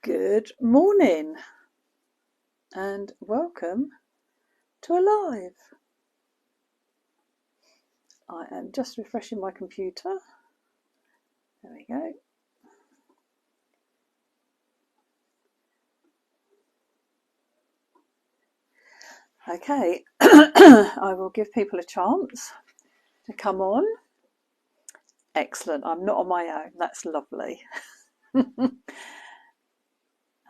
Good morning and welcome to Alive. I am just refreshing my computer. There we go. Okay, I will give people a chance to come on. Excellent, I'm not on my own, that's lovely.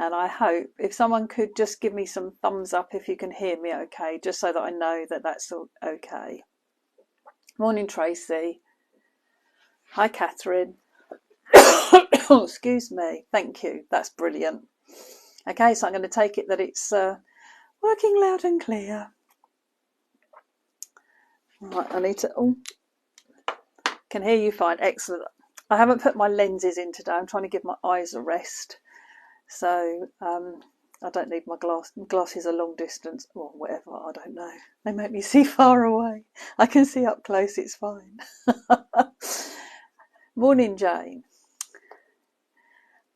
And I hope if someone could just give me some thumbs up if you can hear me okay, just so that I know that that's all okay. Morning Tracy. Hi Catherine. Oh, excuse me, thank you, that's brilliant. Okay, so I'm going to take it that it's working loud and clear. Right, I need to, can hear you fine, excellent. I haven't put my lenses in today, I'm trying to give my eyes a rest. So I don't need my glasses are long distance or whatever, I don't know. They make me see far away. I can see up close, it's fine. Morning, Jane.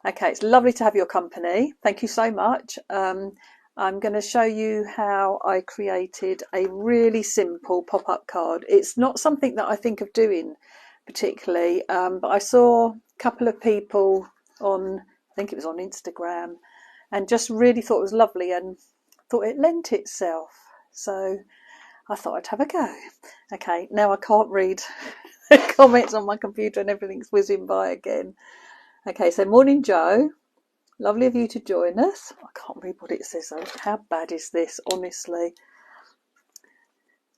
Okay, it's lovely to have your company. Thank you so much. I'm going to show you how I created a really simple pop-up card. It's not something that I think of doing particularly, but I saw a couple of people on, I think it was on Instagram, and just really thought it was lovely and thought it lent itself. So I thought I'd have a go. Okay, now I can't read the comments on my computer and everything's whizzing by again. Okay, so morning, Joe. Lovely of you to join us. I can't read what it says though. How bad is this, honestly?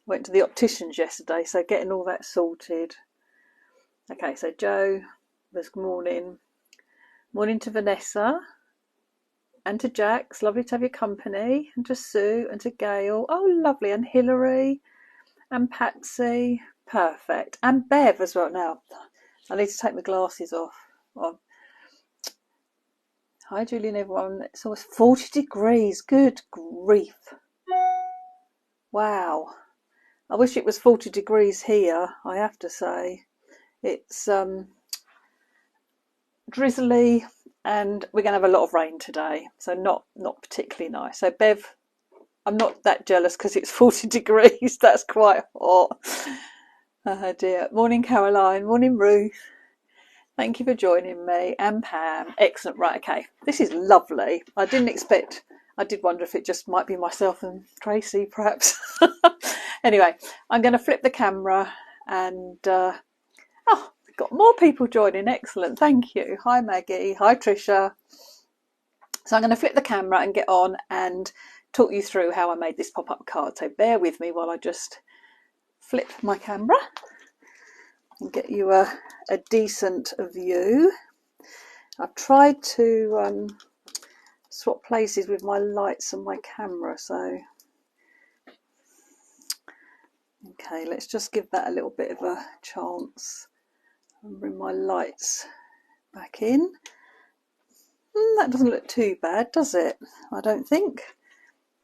Went to the opticians yesterday, so getting all that sorted. Okay, so Joe was good morning. Morning to Vanessa and to Jax. Lovely to have your company. And to Sue and to Gail. Oh, lovely. And Hilary and Patsy. Perfect. And Bev as well. Now, I need to take my glasses off. Oh. Hi, Julian, everyone. It's almost 40 degrees. Good grief. Wow. I wish it was 40 degrees here, I have to say. It's drizzly and we're going to have a lot of rain today. So not particularly nice. So Bev, I'm not that jealous because it's 40 degrees. That's quite hot. Oh dear. Morning, Caroline. Morning, Ruth. Thank you for joining me. And Pam. Excellent. Right, okay. This is lovely. I didn't expect, I did wonder if it just might be myself and Tracy, perhaps. Anyway, I'm going to flip the camera and, we've got more people joining. Excellent. Thank you. Hi, Maggie. Hi, Tricia. So I'm going to flip the camera and get on and talk you through how I made this pop-up card. So bear with me while I just flip my camera and get you a decent view. I've tried to swap places with my lights and my camera, so okay, let's just give that a little bit of a chance and bring my lights back in. That doesn't look too bad, does it? I don't think.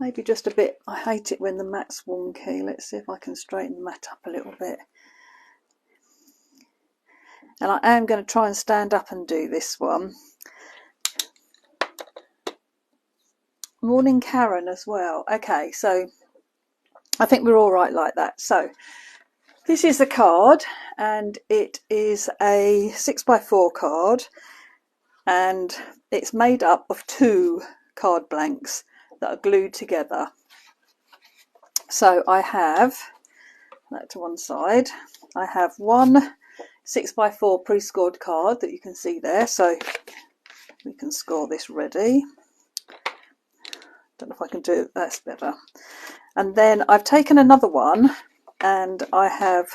Maybe just a bit. I hate it when the mat's wonky. Let's see if I can straighten the mat up a little bit. And I am going to try and stand up and do this one. Morning, Karen, as well. Okay, so I think we're all right like that. So this is the card, and it is a 6x4 card, and it's made up of 2 card blanks that are glued together. So I have that to one side. I have one 6x4 pre-scored card that you can see there, so we can score this ready. Don't know if I can do it, that's better. And then I've taken another one and I have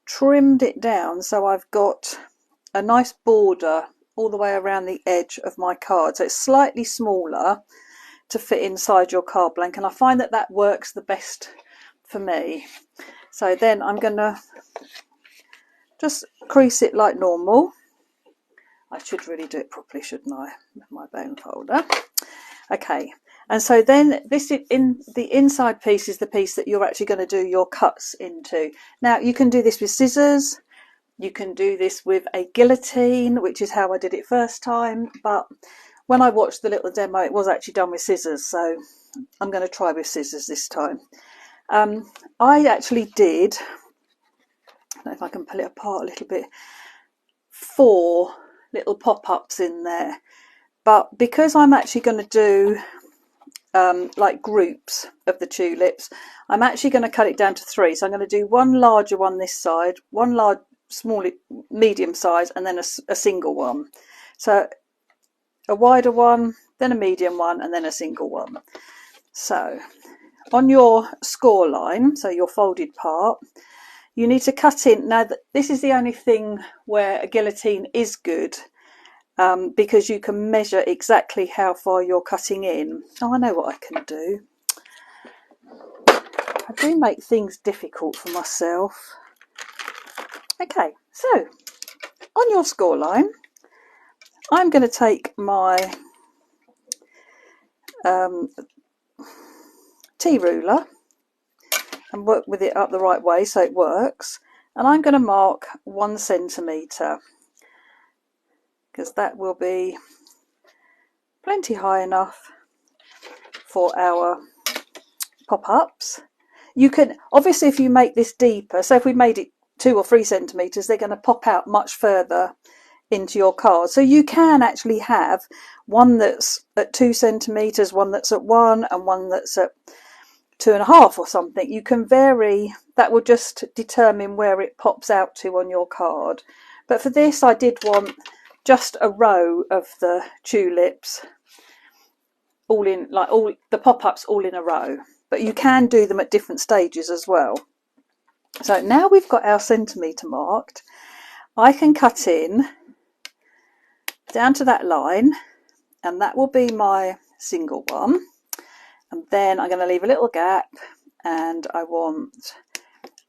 trimmed it down, so I've got a nice border all the way around the edge of my card, so it's slightly smaller to fit inside your card blank, and I find that that works the best for me. So then I'm going to just crease it like normal. I should really do it properly, shouldn't I, with my bone folder. Okay, and so then this is in the inside piece is the piece that you're actually going to do your cuts into. Now you can do this with scissors, you can do this with a guillotine, which is how I did it first time, but when I watched the little demo, it was actually done with scissors, so I'm going to try with scissors this time. I actually did, I don't know if I can pull it apart a little bit, 4 little pop-ups in there, but because I'm actually going to do like groups of the tulips, I'm actually going to cut it down to 3. So I'm going to do one larger one this side, one large, small, medium size, and then a single one. So a wider one, then a medium one, and then a single one. So on your score line, so your folded part, you need to cut in. Now this is the only thing where a guillotine is good, because you can measure exactly how far you're cutting in. Oh, I know what I can do. I do make things difficult for myself. Okay, so on your score line, I'm going to take my T-ruler and work with it up the right way so it works. And I'm going to mark 1 centimetre, because that will be plenty high enough for our pop-ups. You can, obviously, if you make this deeper, so if we made it 2 or 3 centimetres, they're going to pop out much further into your card. So you can actually have one that's at 2 centimetres, one that's at 1, and one that's at 2.5 or something. You can vary. That will just determine where it pops out to on your card. But for this, I did want just a row of the tulips, all in, like all the pop-ups all in a row. But you can do them at different stages as well. So now we've got our centimetre marked, I can cut in down to that line, and that will be my single one. And then I'm going to leave a little gap, and I want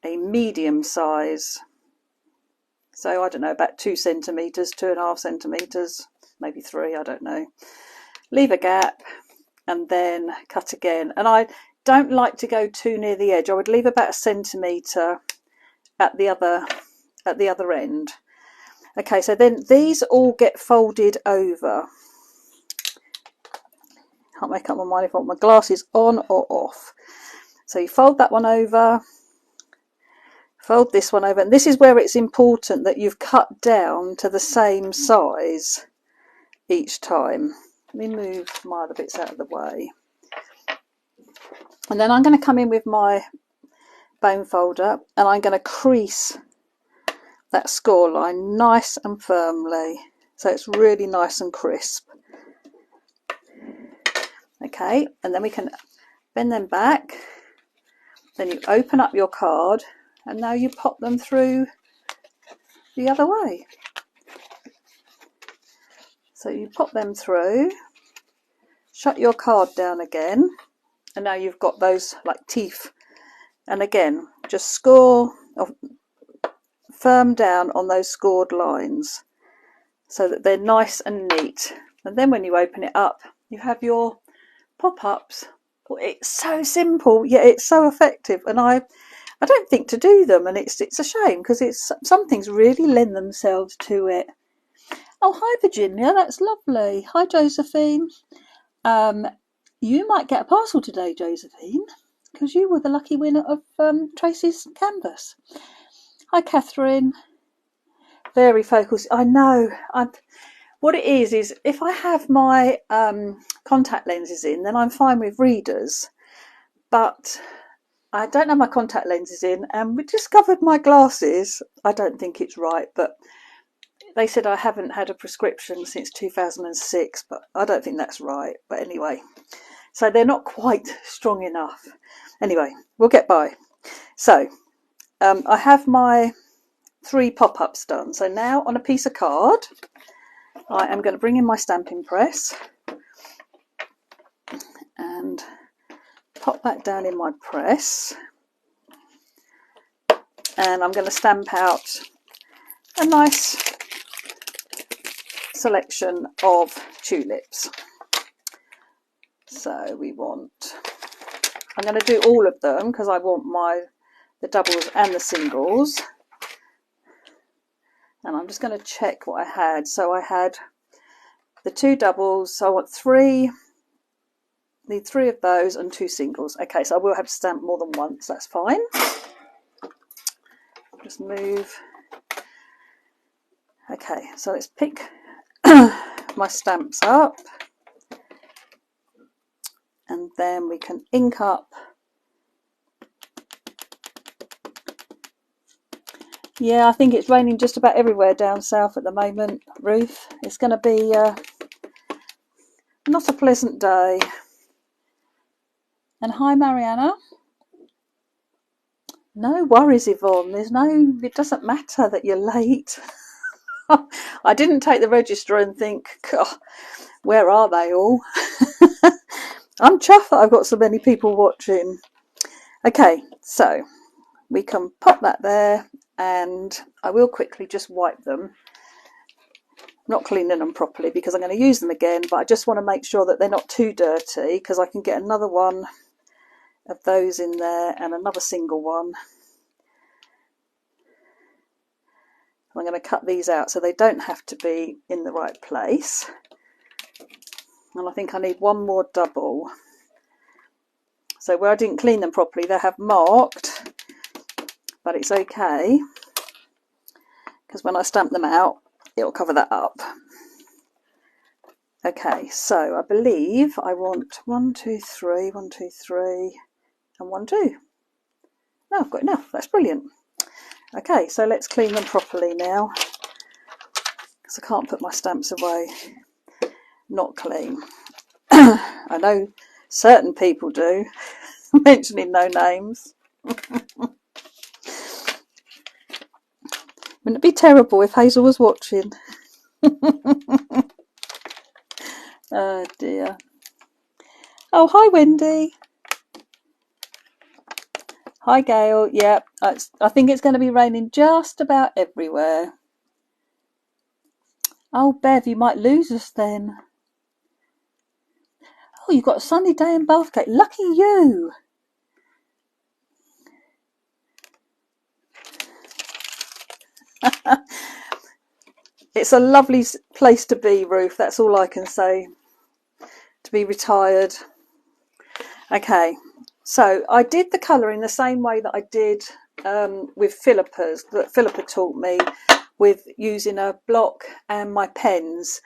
a medium size. So I don't know, about 2 centimetres, 2.5 centimetres, maybe 3, I don't know. Leave a gap and then cut again. And I don't like to go too near the edge. I would leave about 1 centimetre at the other end. Okay, so then these all get folded over. Can't make up my mind if I want my glasses on or off. So you fold that one over, fold this one over, and this is where it's important that you've cut down to the same size each time. Let me move my other bits out of the way. And then I'm going to come in with my bone folder, and I'm going to crease that score line nice and firmly, so it's really nice and crisp. Okay, and then we can bend them back. Then you open up your card, and now you pop them through the other way. So you pop them through, shut your card down again, and now you've got those like teeth. And again, just score firm down on those scored lines so that they're nice and neat. And then when you open it up, you have your pop-ups. It's so simple, yet it's so effective. And I don't think to do them, and it's a shame, because some things really lend themselves to it. Oh, hi Virginia, that's lovely. Hi Josephine. You might get a parcel today, Josephine, because you were the lucky winner of Tracy's canvas. Hi Catherine. Very focused. I know. What it is if I have my contact lenses in, then I'm fine with readers. But I don't have my contact lenses in, and we discovered my glasses. I don't think it's right, but they said I haven't had a prescription since 2006, but I don't think that's right. But anyway, so they're not quite strong enough. Anyway, we'll get by. So I have my 3 pop-ups done. So now on a piece of card, I am going to bring in my stamping press and pop that down in my press, and I'm going to stamp out a nice selection of tulips. So I'm going to do all of them because I want the doubles and the singles. And I'm just going to check what I had. So I had the 2 doubles, so I want 3, need 3 of those and 2 singles. Okay, so I will have to stamp more than once, that's fine. Just move. Okay, so let's pick my stamps up, and then we can ink up. Yeah, I think it's raining just about everywhere down south at the moment, Ruth. It's going to be not a pleasant day. And hi, Mariana. No worries, Yvonne. It doesn't matter that you're late. I didn't take the register and think, where are they all? I'm chuffed that I've got so many people watching. Okay, so we can pop that there, and I will quickly just wipe them. I'm not cleaning them properly because I'm going to use them again, but I just want to make sure that they're not too dirty, because I can get another one of those in there and another single one. I'm going to cut these out so they don't have to be in the right place. And I think I need one more double. So where I didn't clean them properly, they have marked, but it's okay, because when I stamp them out, it'll cover that up. Okay, so I believe I want 1, 2, 3, 1, 2, 3, and 1, 2. No, I've got enough. That's brilliant. Okay, so let's clean them properly now, because I can't put my stamps away not clean. I know certain people do, mentioning no names. Wouldn't it be terrible if Hazel was watching? Oh dear. Oh, hi Wendy. Hi Gail. Yeah, I think it's going to be raining just about everywhere. Oh Bev, you might lose us then. Oh, you've got a sunny day in Bathgate. Lucky you. It's a lovely place to be, Ruth. That's all I can say. To be retired. Okay, so I did the colouring the same way that I did with Philippa's, that Philippa taught me, with using a block and my pens.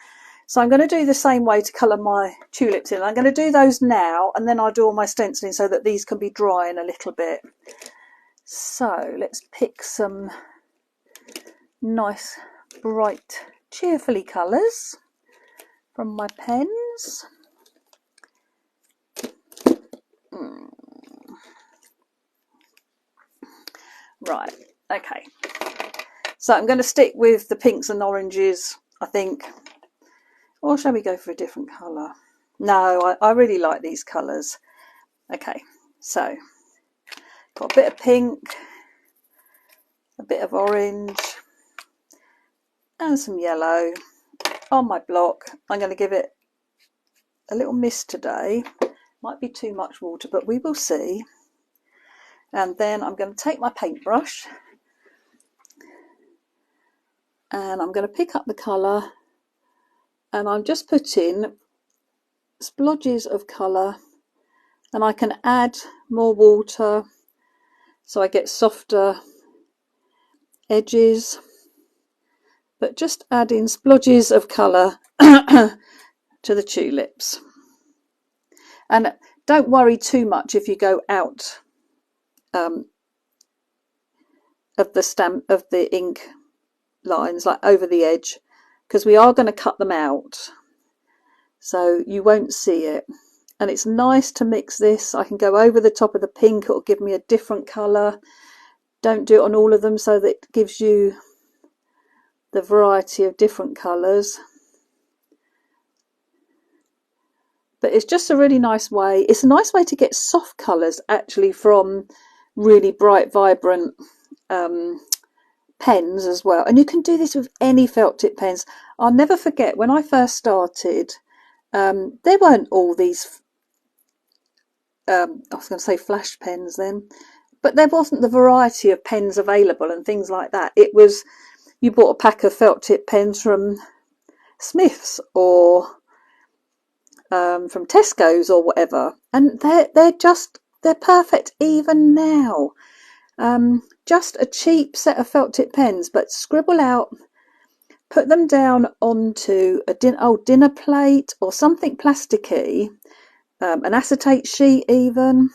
So I'm going to do the same way to colour my tulips in. I'm going to do those now, and then I'll do all my stenciling so that these can be drying a little bit. So let's pick some nice, bright, cheerfully colours from my pens. Right, okay. So I'm going to stick with the pinks and oranges, I think. Or shall we go for a different colour? No, I really like these colours. Okay, so got a bit of pink, a bit of orange, and some yellow on my block. I'm going to give it a little mist today. Might be too much water, but we will see. And then I'm going to take my paintbrush and I'm going to pick up the colour, and I'm just putting splodges of colour, and I can add more water so I get softer edges, but just adding splodges of colour to the tulips. And don't worry too much if you go out of the ink lines, like over the edge, because we are going to cut them out, so you won't see it. And it's nice to mix this. I can go over the top of the pink, it'll give me a different colour. Don't do it on all of them, so that it gives you the variety of different colours. But it's just a really nice way. It's a nice way to get soft colours actually from really bright, vibrant pens as well. And you can do this with any felt tip pens. I'll never forget when I first started, there weren't all these I was going to say flash pens then, but there wasn't the variety of pens available and things like that. It was, you bought a pack of felt tip pens from Smiths or from Tesco's or whatever, and they're perfect even now. Just a cheap set of felt tip pens, but scribble out, put them down onto a old dinner plate or something plasticky, an acetate sheet even,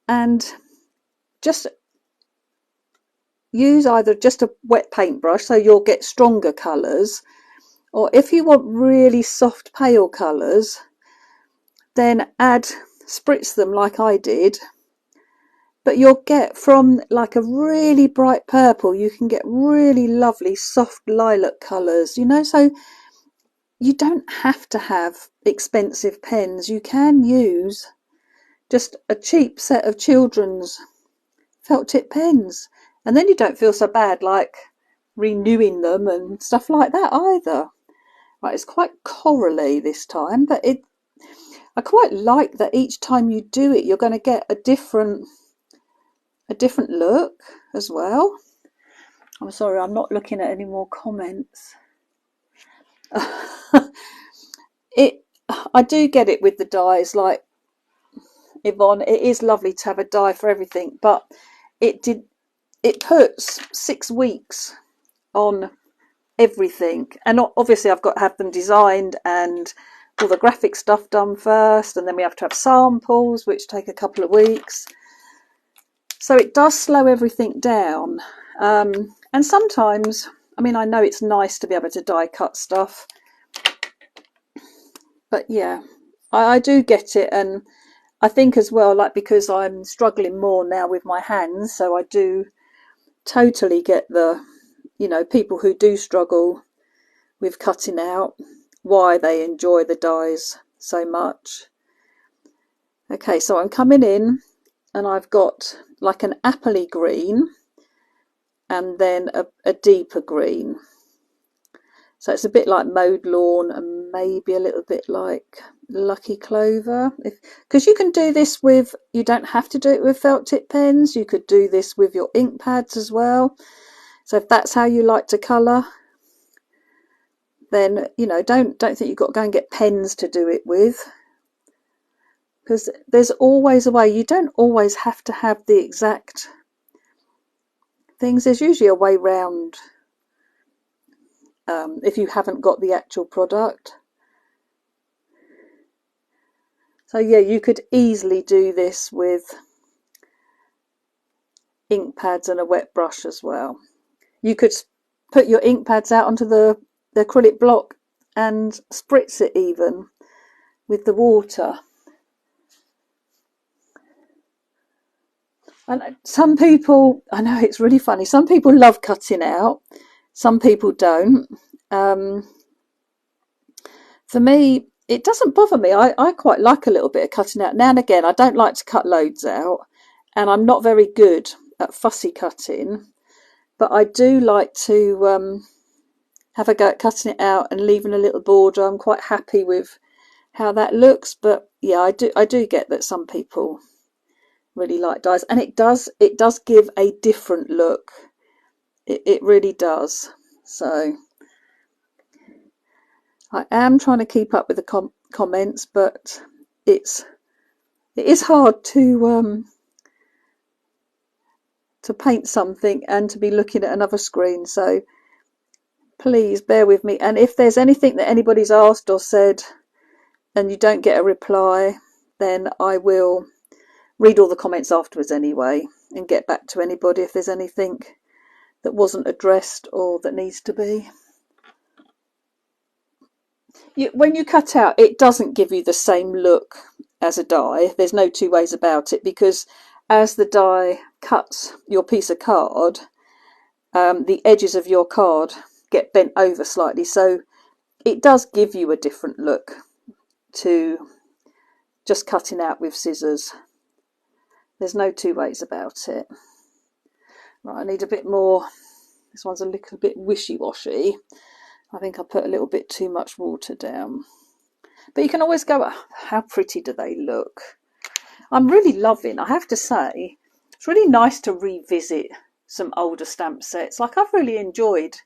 and just use either just a wet paintbrush so you'll get stronger colours, or if you want really soft pale colours, then spritz them like I did. But you'll get from like a really bright purple, you can get really lovely soft lilac colours, you know, so you don't have to have expensive pens. You can use just a cheap set of children's felt tip pens, and then you don't feel so bad like renewing them and stuff like that either. Right, it's quite corally this time, but I quite like that each time you do it, you're going to get a different look as well. I'm sorry, I'm not looking at any more comments. I do get it with the dyes, like Yvonne, it is lovely to have a dye for everything, but it puts 6 weeks on everything, and obviously I've got to have them designed and all the graphic stuff done first, and then we have to have samples which take a couple of weeks, so it does slow everything down. And sometimes, I mean, I know it's nice to be able to die cut stuff, but yeah, I do get it. And I think as well, like, because I'm struggling more now with my hands, so I do totally get the, you know, people who do struggle with cutting out, why they enjoy the dyes so much. Okay, so I'm coming in and I've got like an appley green and then a deeper green. So it's a bit like mowed lawn and maybe a little bit like lucky clover. Because you can do this with, you don't have to do it with felt tip pens. You could do this with your ink pads as well. So if that's how you like to colour, then, you know, don't think you've got to go and get pens to do it with. Because there's always a way. You don't always have to have the exact things. There's usually a way round if you haven't got the actual product. So yeah, you could easily do this with ink pads and a wet brush as well. You could put your ink pads out onto the acrylic block and spritz it even with the water. And some people, I know it's really funny, some people love cutting out, some people don't. For me, it doesn't bother me. I quite like a little bit of cutting out. Now and again, I don't like to cut loads out, and I'm not very good at fussy cutting, but I do like to have a go at cutting it out and leaving a little border. I'm quite happy with how that looks, but yeah, I do get that some people really like dyes, and it does give a different look. It really does. So I am trying to keep up with the comments, but it is hard to paint something and to be looking at another screen. So please bear with me. And if there's anything that anybody's asked or said and you don't get a reply, then I will read all the comments afterwards anyway and get back to anybody if there's anything that wasn't addressed or that needs to be. When you cut out, it doesn't give you the same look as a die. There's no two ways about it, because as the die cuts your piece of card, the edges of your card get bent over slightly, so it does give you a different look to just cutting out with scissors. There's no two ways about it. Right, I need a bit more. This one's a little bit wishy-washy. I think I put a little bit too much water down. But you can always go, oh, how pretty do they look? I'm really loving, I have to say, it's really nice to revisit some older stamp sets. Like, I've really enjoyed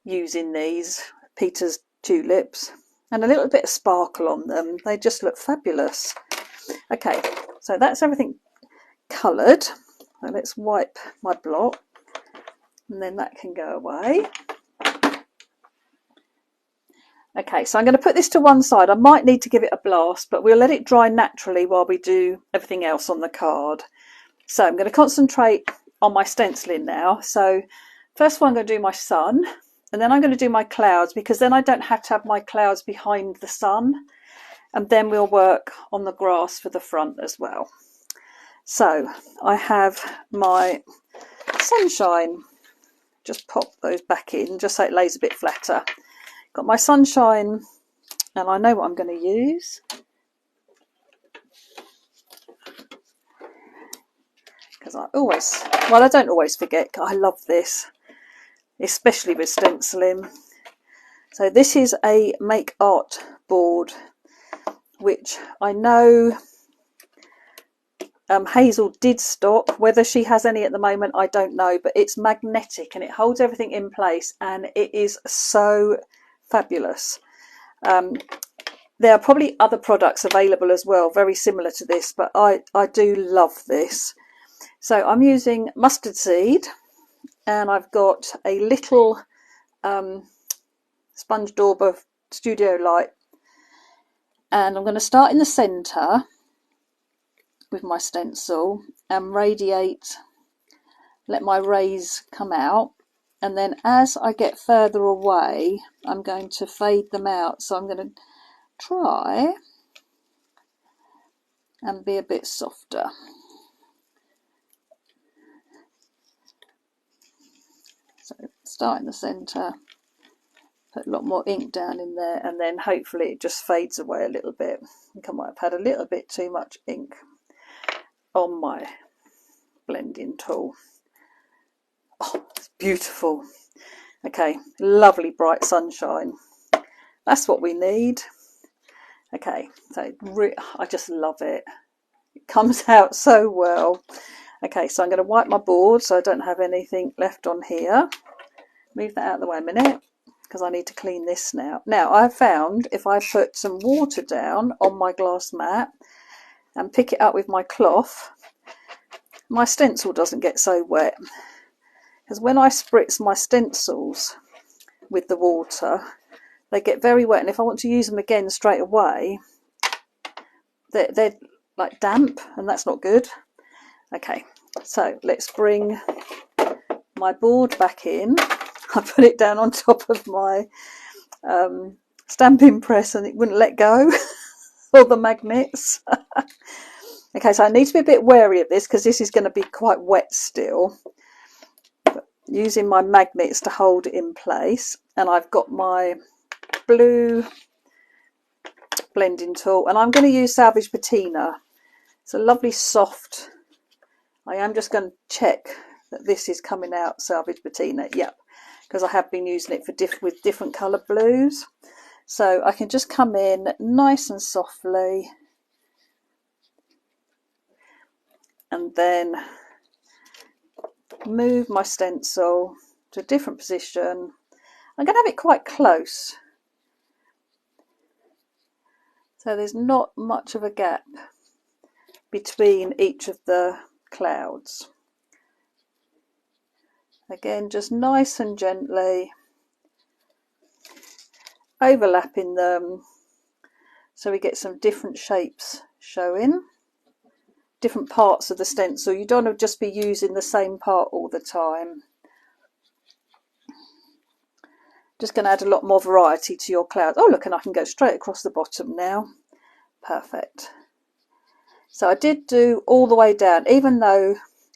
using these Peter's tulips, and a little bit of sparkle on them. They just look fabulous. Okay, so that's everything coloured. So let's wipe my block, and then that can go away. Okay, so I'm going to put this to one side. I might need to give it a blast, but we'll let it dry naturally while we do everything else on the card. So I'm going to concentrate on my stenciling now. So first of all, I'm going to do my sun, and then I'm going to do my clouds, because then I don't have to have my clouds behind the sun. And then we'll work on the grass for the front as well. So I have my sunshine. Just pop those back in, just so it lays a bit flatter. Got my sunshine, and I know what I'm going to use. Because I don't always forget. I love this, especially with stenciling. So this is a Make Art board, which I know Hazel did stock. Whether she has any at the moment, I don't know, but it's magnetic and it holds everything in place, and it is so fabulous. There are probably other products available as well, very similar to this, but I do love this. So I'm using mustard seed, and I've got a little sponge dauber studio light, and I'm going to start in the centre with my stencil and let my rays come out, and then as I get further away I'm going to fade them out. So I'm going to try and be a bit softer. So start in the centre, put a lot more ink down in there, and then hopefully it just fades away a little bit. I think I might have had a little bit too much ink on my blending tool. Oh, it's beautiful. Okay, lovely bright sunshine. That's what we need. Okay, so I just love it. It comes out so well. Okay, so I'm going to wipe my board so I don't have anything left on here. Move that out of the way a minute, because I need to clean this now. Now, I've found if I put some water down on my glass mat and pick it up with my cloth, my stencil doesn't get so wet. Because when I spritz my stencils with the water, they get very wet, and if I want to use them again straight away, they're like damp, and that's not good. Okay, so let's bring my board back in. I put it down on top of my stamping press and it wouldn't let go. All the magnets. Okay, so I need to be a bit wary of this because this is going to be quite wet still. But using my magnets to hold it in place, and I've got my blue blending tool, and I'm going to use Salvage Patina. It's a lovely soft. I am just going to check that this is coming out Salvage Patina. Yep, because I have been using it for with different colour blues. So I can just come in nice and softly, and then move my stencil to a different position. I'm going to have it quite close, so there's not much of a gap between each of the clouds. Again, just nice and gently overlapping them so we get some different shapes showing, different parts of the stencil. You don't want to just be using the same part all the time. Just going to add a lot more variety to your clouds. Oh look, and I can go straight across the bottom now. Perfect. So I did do all the way down, even though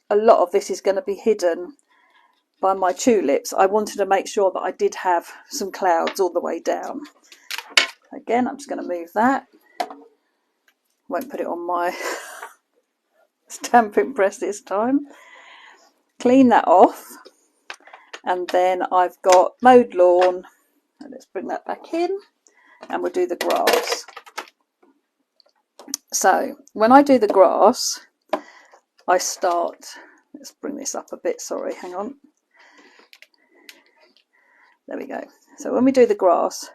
a lot of this is going to be hidden by my tulips. I wanted to make sure that I did have some clouds all the way down. Again, I'm just going to move that. Won't put it on my stamping press this time. Clean that off, and then I've got mowed lawn. Let's bring that back in, and we'll do the grass. So when I do the grass, I start, let's bring this up a bit, sorry, hang on. There we go. So when we do the grass,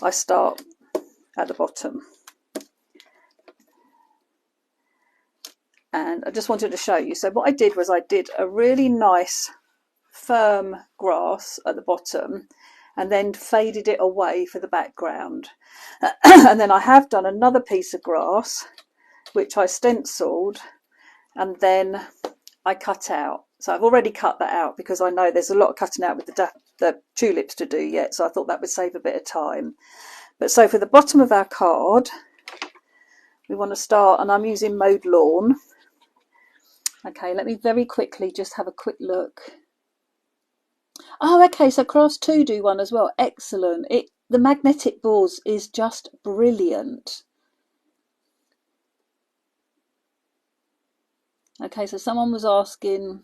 I start at the bottom. And I just wanted to show you. So what I did was I did a really nice firm grass at the bottom and then faded it away for the background. And then I have done another piece of grass which I stenciled and then I cut out. So I've already cut that out because I know there's a lot of cutting out with the tulips to do yet, so I thought that would save a bit of time. But so for the bottom of our card, we want to start, and I'm using mowed lawn. Okay, let me very quickly just have a quick look. Oh, okay, so Crafts 2 do one as well. Excellent. The magnetic boards is just brilliant. Okay, so someone was asking...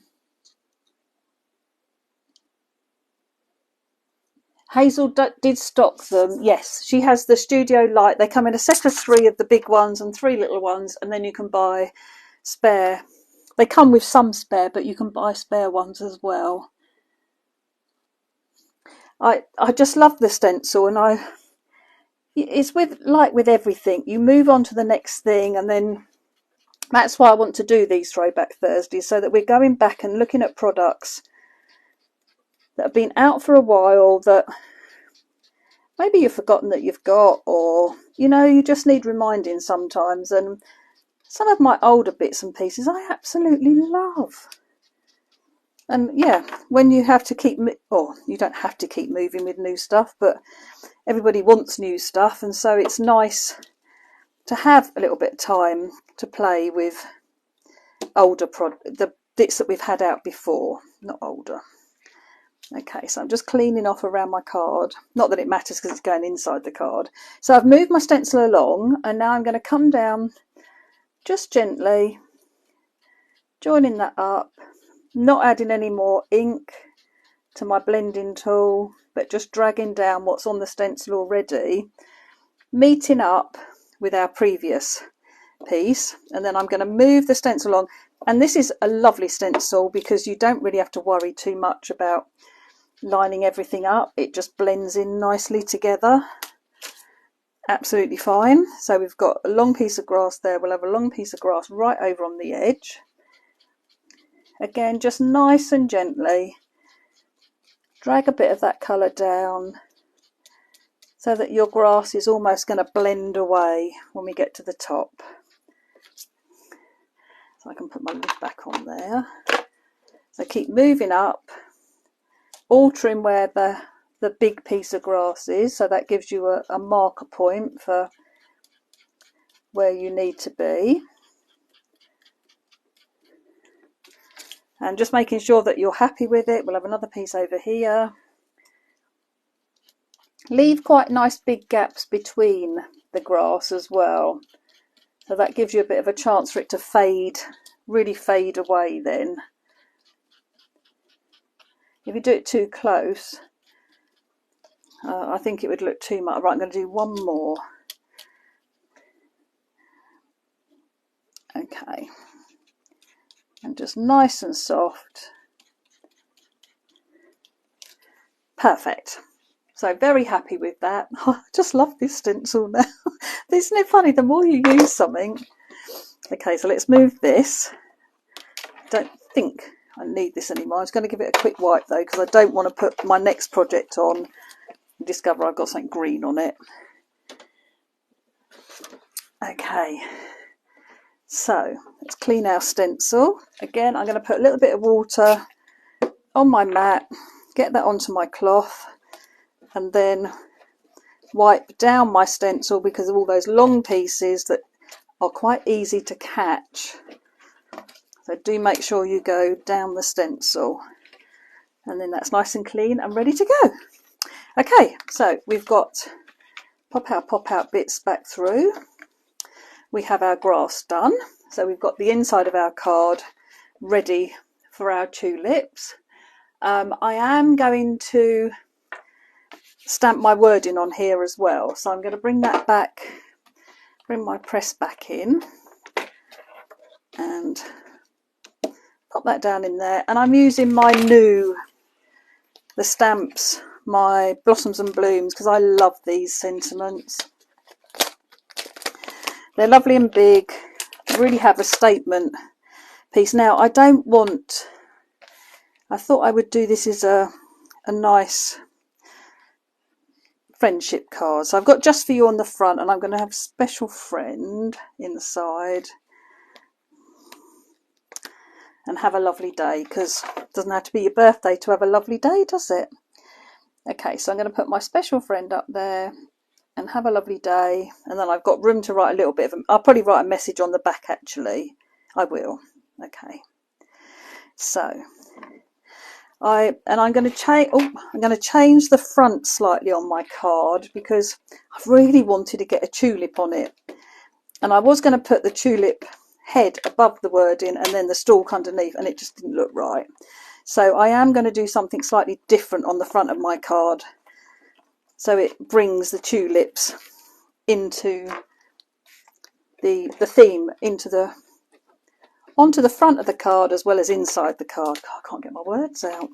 Hazel did stock them. Yes, she has the Studio Light. They come in a set of 3 of the big ones and 3 little ones, and then you can buy spare. They come with some spare, but you can buy spare ones as well. I just love the stencil, and it's like with everything. You move on to the next thing, and then that's why I want to do these Throwback Thursdays, so that we're going back and looking at products that have been out for a while that maybe you've forgotten that you've got, or you just need reminding sometimes. And some of my older bits and pieces I absolutely love. And yeah, when you have to keep, or you don't have to keep moving with new stuff, but everybody wants new stuff, and so it's nice to have a little bit of time to play with the bits that we've had out before, not older. Okay, so I'm just cleaning off around my card. Not that it matters because it's going inside the card. So I've moved my stencil along, and now I'm going to come down just gently, joining that up, not adding any more ink to my blending tool, but just dragging down what's on the stencil already, meeting up with our previous piece. And then I'm going to move the stencil on. And this is a lovely stencil because you don't really have to worry too much about lining everything up. It just blends in nicely together. Absolutely fine. So we've got a long piece of grass there. We'll have a long piece of grass right over on the edge. Again, just nice and gently drag a bit of that colour down so that your grass is almost going to blend away when we get to the top. So I can put my lid back on there. So keep moving up, altering where the big piece of grass is, so that gives you a marker point for where you need to be. And just making sure that you're happy with it. We'll have another piece over here. Leave quite nice big gaps between the grass as well, so that gives you a bit of a chance for it to fade, really fade away then. If you do it too close, I think it would look too much. Right, I'm going to do one more. Okay, and just nice and soft. Perfect. So very happy with that. I just love this stencil now. Isn't it funny, the more you use something. Okay, so let's move this. Don't think I need this anymore. I'm just going to give it a quick wipe though, because I don't want to put my next project on and discover I've got something green on it. Okay, so let's clean our stencil. Again, I'm going to put a little bit of water on my mat, get that onto my cloth, and then wipe down my stencil because of all those long pieces that are quite easy to catch. So do make sure you go down the stencil, and then that's nice and clean and ready to go. Okay, so we've got pop out bits back through. We have our grass done, so we've got the inside of our card ready for our tulips. I am going to stamp my wording on here as well, so I'm going to bring that back, bring my press back in and pop that down in there. And I'm using my the stamps my Blossoms and Blooms because I love these sentiments. They're lovely and big, really have a statement piece. Now I thought I would do this as a nice friendship card. So I've got Just For You on the front, and I'm going to have Special Friend in the side. And have a lovely day, because it doesn't have to be your birthday to have a lovely day, does it? Okay, so I'm going to put my special friend up there and have a lovely day. And then I've got room to write a little bit of I'll probably write a message on the back, actually. I will. Okay. So I'm going to change the front slightly on my card because I've really wanted to get a tulip on it. And I was going to put the tulip head above the wording and then the stalk underneath, and it just didn't look right. So I am going to do something slightly different on the front of my card, so it brings the tulips into the theme, onto the front of the card as well as inside the card. God, I can't get my words out.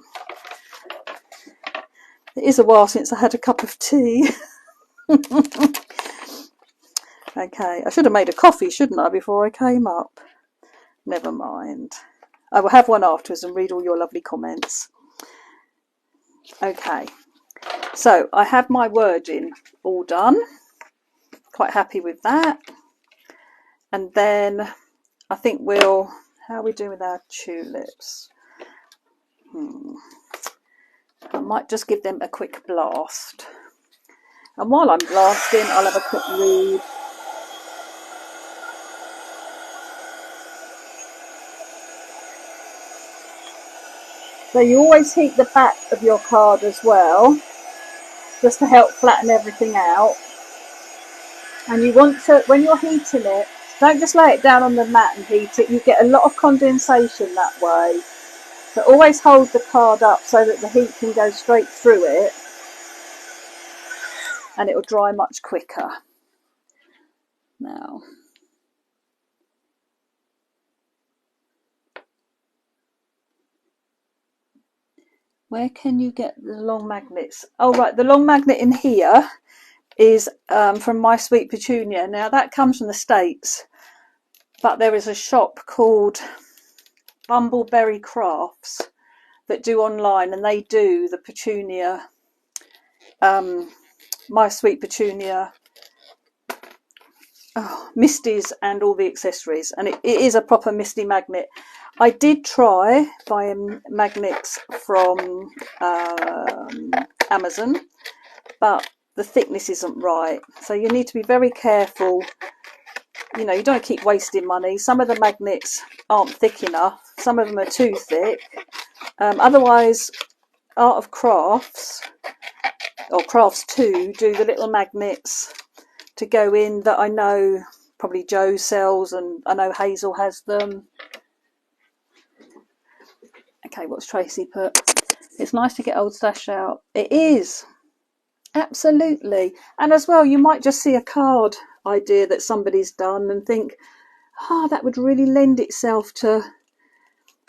It is a while since I had a cup of tea. Okay, I should have made a coffee, shouldn't I, before I came up? Never mind. I will have one afterwards and read all your lovely comments. Okay, so I have my wording all done. Quite happy with that. And then I think how are we doing with our tulips? I might just give them a quick blast. And while I'm blasting, I'll have a quick read. So you always heat the back of your card as well, just to help flatten everything out. And you want to, when you're heating it, don't just lay it down on the mat and heat it. You get a lot of condensation that way. So always hold the card up so that the heat can go straight through it, and it will dry much quicker. Now, where can you get the long magnets? Oh, right, the long magnet in here is from My Sweet Petunia. Now, that comes from the States, but there is a shop called Bumbleberry Crafts that do online, and they do the petunia, My Sweet Petunia misties and all the accessories, and it is a proper misty magnet. I did try buying magnets from Amazon, but the thickness isn't right, so you need to be very careful. You know, you don't keep wasting money. Some of the magnets aren't thick enough, some of them are too thick. Otherwise, Art of Crafts, or Crafts 2, do the little magnets to go in that I know probably Joe sells, and I know Hazel has them. Okay, what's Tracy put? It's nice to get old stash out. It is, absolutely. And as well, you might just see a card idea that somebody's done and think, that would really lend itself to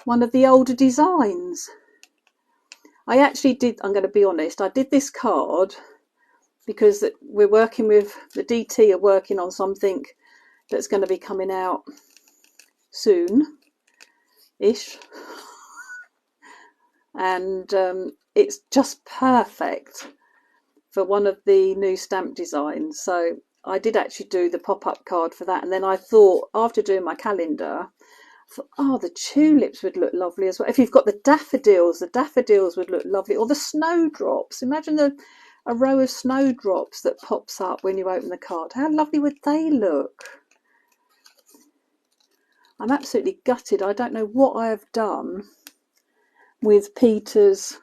one of the older designs. I actually did, I'm going to be honest, I did this card because we're working with, the DT are working on something that's going to be coming out soon-ish. And it's just perfect for one of the new stamp designs. So I did actually do the pop-up card for that. And then I thought, after doing my calendar, the tulips would look lovely as well. If you've got the daffodils would look lovely. Or the snowdrops. Imagine a row of snowdrops that pops up when you open the card. How lovely would they look? I'm absolutely gutted. I don't know what I have done with Peter's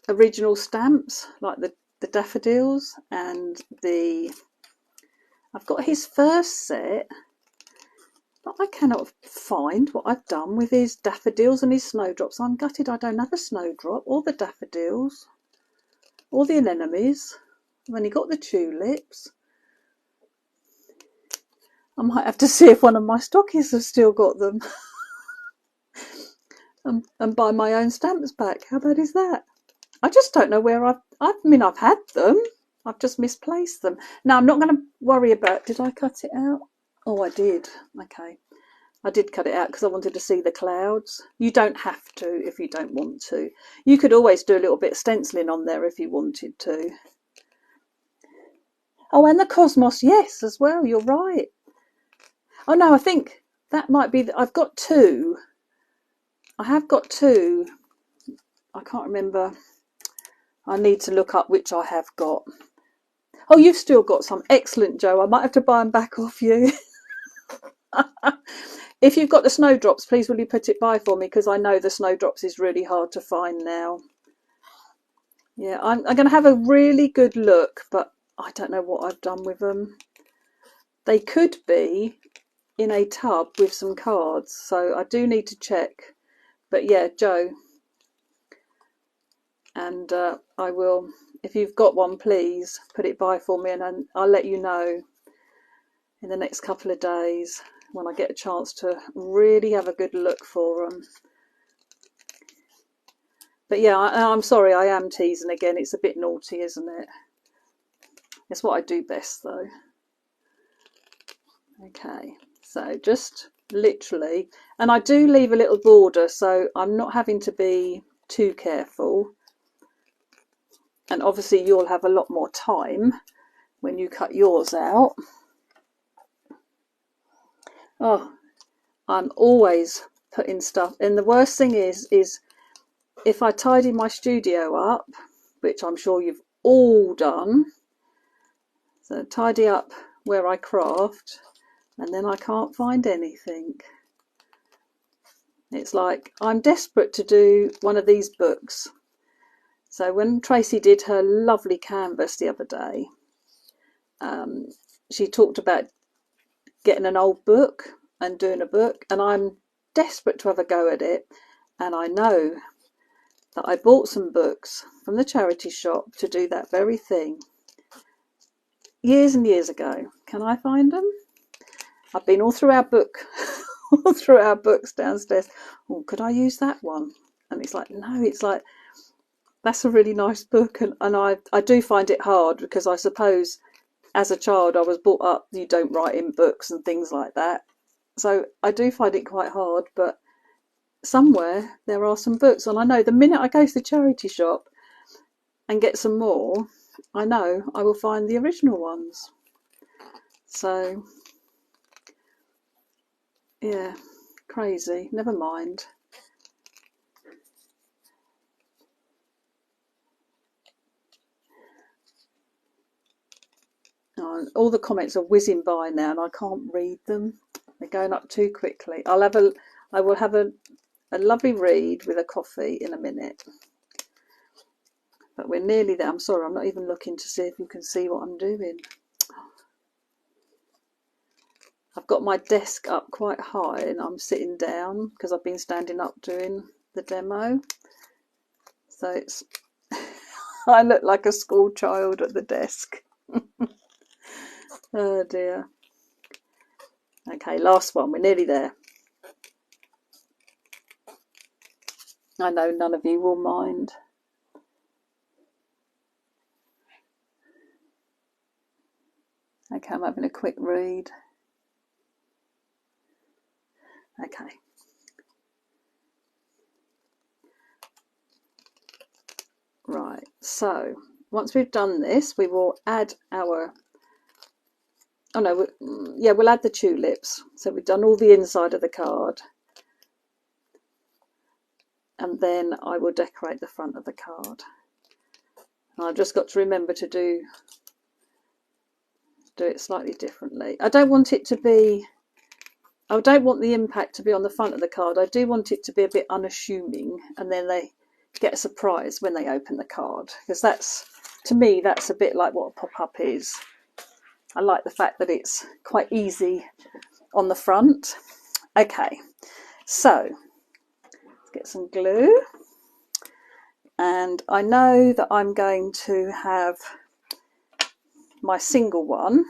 original stamps, like the daffodils, and I've got his first set, but I cannot find what I've done with his daffodils and his snowdrops. I'm gutted I don't have a snowdrop, or the daffodils, or the anemones. I've only got the tulips. I might have to see if one of my stockists has still got them. and buy my own stamps back. How bad is that? I just don't know where I mean, I've had them. I've just misplaced them. Now, I'm not going to worry about, did I cut it out? Oh, I did. Okay. I did cut it out because I wanted to see the clouds. You don't have to if you don't want to. You could always do a little bit of stenciling on there if you wanted to. Oh, and the cosmos, yes, as well. You're right. Oh, no, I think that might be, I've got two. I have got two. I can't remember. I need to look up which I have got. Oh, you've still got some. Excellent, Joe. I might have to buy them back off you. If you've got the snowdrops, please will you put it by for me, because I know the snowdrops is really hard to find now. Yeah, I'm going to have a really good look, but I don't know what I've done with them. They could be in a tub with some cards, so I do need to check. But yeah, Joe, and I will, if you've got one, please put it by for me, and I'll let you know in the next couple of days when I get a chance to really have a good look for them. But yeah, I'm sorry, I am teasing again. It's a bit naughty, isn't it? It's what I do best, though. Okay, so just literally, and I do leave a little border, so I'm not having to be too careful. And obviously you'll have a lot more time when you cut yours out. Oh, I'm always putting stuff, and the worst thing is if I tidy my studio up, which I'm sure you've all done, so tidy up where I craft, and then I can't find anything. It's like I'm desperate to do one of these books. So when Tracy did her lovely canvas the other day, she talked about getting an old book and doing a book, and I'm desperate to have a go at it. And I know that I bought some books from the charity shop to do that very thing years and years ago. Can I find them? I've been all through our book, all through our books downstairs. Oh, could I use that one? And it's like, no, it's like, that's a really nice book. And I do find it hard, because I suppose as a child I was brought up, you don't write in books and things like that. So I do find it quite hard, but somewhere there are some books. And I know the minute I go to the charity shop and get some more, I know I will find the original ones. So yeah, crazy. Never mind. Oh, all the comments are whizzing by now, and I can't read them. They're going up too quickly. I will have a lovely read with a coffee in a minute. But we're nearly there. I'm sorry, I'm not even looking to see if you can see what I'm doing. I've got my desk up quite high and I'm sitting down because I've been standing up doing the demo. So it's I look like a school child at the desk. Oh dear. Okay, last one. We're nearly there. I know none of you will mind. Okay, I'm having a quick read. Okay. Right, so once we've done this, we will add our, oh no, yeah, we'll add the tulips. So we've done all the inside of the card. And then I will decorate the front of the card. And I've just got to remember to do it slightly differently. I don't want it to be, I don't want the impact to be on the front of the card. I do want it to be a bit unassuming, and then they get a surprise when they open the card, because that's, to me, that's a bit like what a pop-up is. I like the fact that it's quite easy on the front. Okay, so let's get some glue, and I know that I'm going to have my single one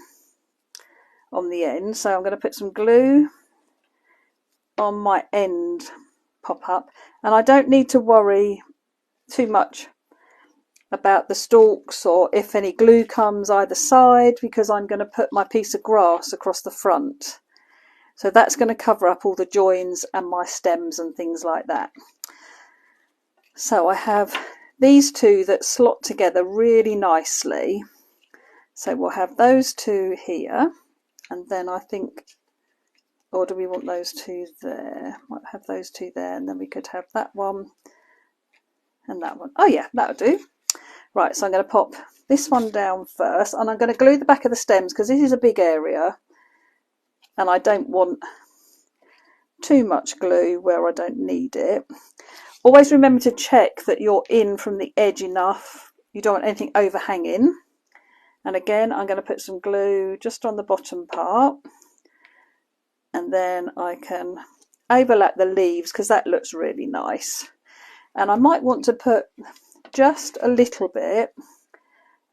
on the end, so I'm going to put some glue on my end pop-up, and I don't need to worry too much about the stalks or if any glue comes either side, because I'm going to put my piece of grass across the front. So that's going to cover up all the joins and my stems and things like that. So I have these two that slot together really nicely. So we'll have those two here, and then I think, or do we want those two there? Might have those two there, and then we could have that one and that one. Oh yeah, that'll do. Right, so I'm going to pop this one down first, and I'm going to glue the back of the stems because this is a big area and I don't want too much glue where I don't need it. Always remember to check that you're in from the edge enough. You don't want anything overhanging. And again, I'm going to put some glue just on the bottom part, and then I can overlap the leaves because that looks really nice. And I might want to put just a little bit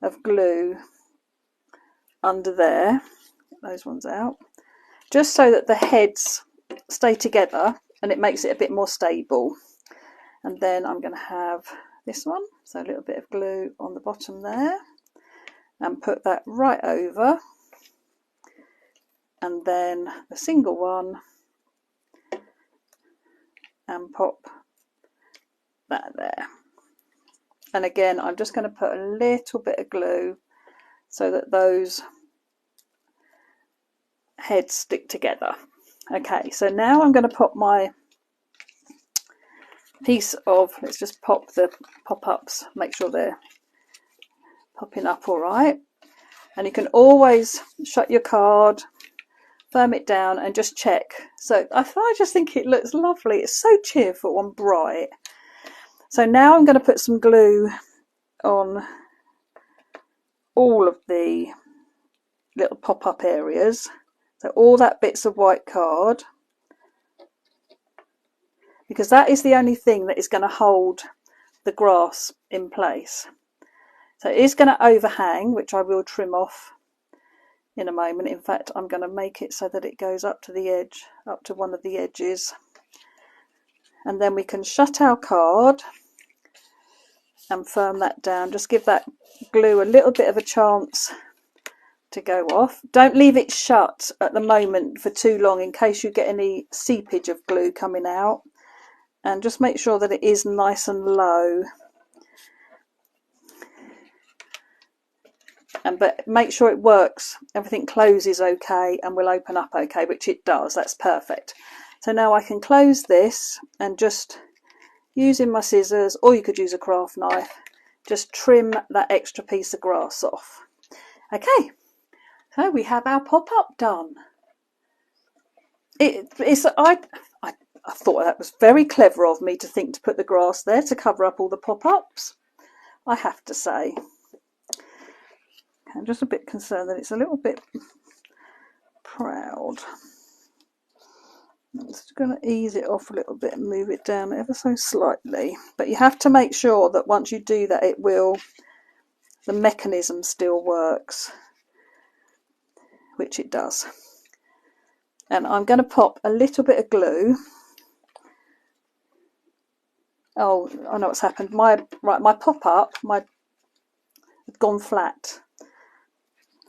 of glue under there, get those ones out, just so that the heads stay together and it makes it a bit more stable. And then I'm going to have this one, so a little bit of glue on the bottom there, and put that right over, and then the single one, and pop that there. And again, I'm just going to put a little bit of glue so that those heads stick together. Okay, so now I'm going to pop my piece of, let's just pop the pop-ups, make sure they're popping up all right. And you can always shut your card, firm it down, and just check. So I just think it looks lovely. It's so cheerful and bright. So now I'm going to put some glue on all of the little pop-up areas. So all that bits of white card, because that is the only thing that is going to hold the grass in place. So it is going to overhang, which I will trim off in a moment. In fact, I'm going to make it so that it goes up to the edge, up to one of the edges. And then we can shut our card and firm that down. Just give that glue a little bit of a chance to go off. Don't leave it shut at the moment for too long in case you get any seepage of glue coming out. And just make sure that it is nice and low. But make sure it works, everything closes okay and will open up okay, which it does. That's perfect. So now I can close this and just using my scissors, or you could use a craft knife, just trim that extra piece of grass off. Okay, so we have our pop-up done. I thought that was very clever of me to think to put the grass there to cover up all the pop-ups, I have to say. I'm just a bit concerned that it's a little bit proud. I'm just going to ease it off a little bit and move it down ever so slightly. But you have to make sure that once you do that, the mechanism still works, which it does. And I'm going to pop a little bit of glue. Oh, I know what's happened. My pop-up, had gone flat.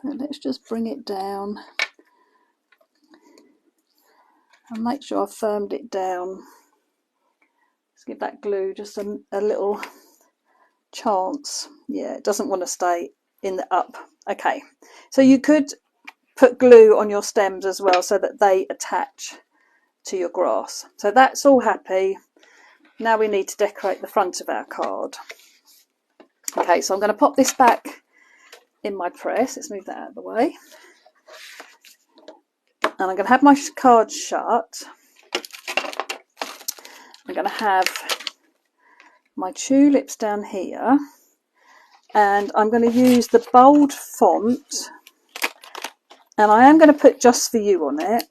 And let's just bring it down and make sure I've firmed it down. Let's give that glue just a little chance. Yeah, it doesn't want to stay in the up. Okay, so you could put glue on your stems as well so that they attach to your grass. So that's all happy. Now we need to decorate the front of our card. Okay, so I'm going to pop this back in my press. Let's move that out of the way. And I'm going to have my card shut. I'm going to have my tulips down here. And I'm going to use the bold font. And I am going to put "Just for You" on it.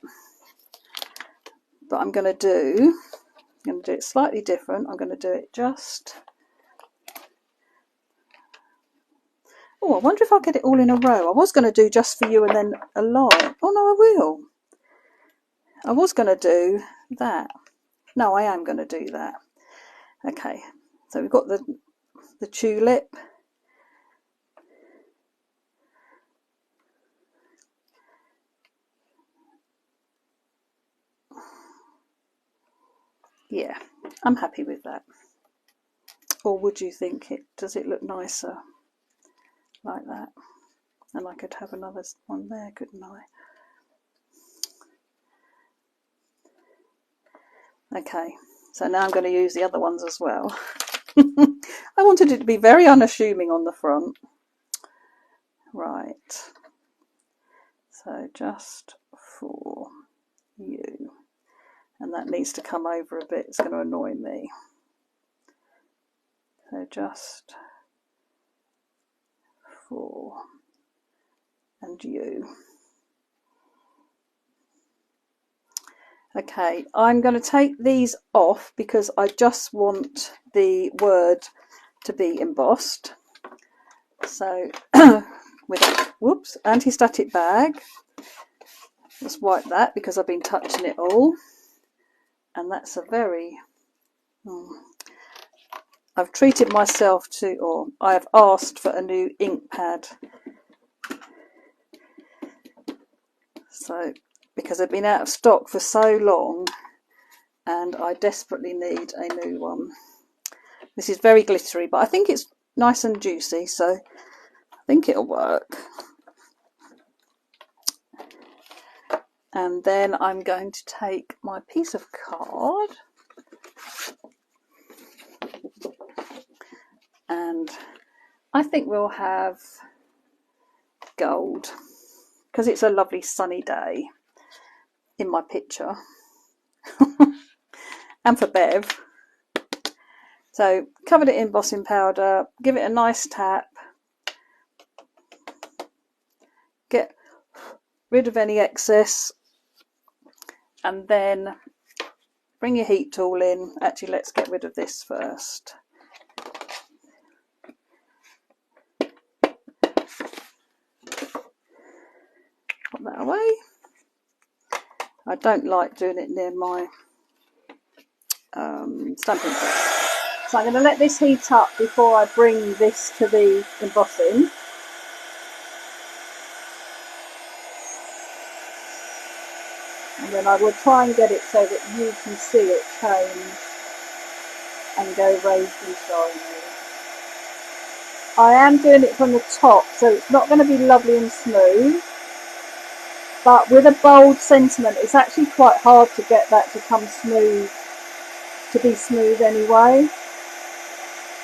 But I'm going to do it slightly different. I'm going to do it just... Oh, I wonder if I'll get it all in a row. I was going to do "Just for You" and then a line. Oh no, I will. I was going to do that. No, I am going to do that. Okay, so we've got the tulip. Yeah, I'm happy with that. Or would you think does it look nicer like that? And I could have another one there, couldn't I? Okay, so now I'm going to use the other ones as well. I wanted it to be very unassuming on the front. Right, so just for you. And that needs to come over a bit, it's going to annoy me. So just for and you. Okay, I'm going to take these off because I just want the word to be embossed. So with a anti-static bag, just wipe that because I've been touching it all. And that's a very... I've treated myself to, or I have asked for a new ink pad. So, because they've been out of stock for so long and I desperately need a new one. This is very glittery, but I think it's nice and juicy, so I think it'll work. And then I'm going to take my piece of card and I think we'll have gold because it's a lovely sunny day in my picture. And for Bev. So covered it in embossing powder, give it a nice tap, get rid of any excess, and then bring your heat tool in. Actually, let's get rid of this first. Put that away. I don't like doing it near my stamping press. So I'm going to let this heat up before I bring this to the embossing. And then I will try and get it so that you can see it change and go raised and shiny. I am doing it from the top, so it's not going to be lovely and smooth. But with a bold sentiment, it's actually quite hard to get that to come smooth, to be smooth anyway.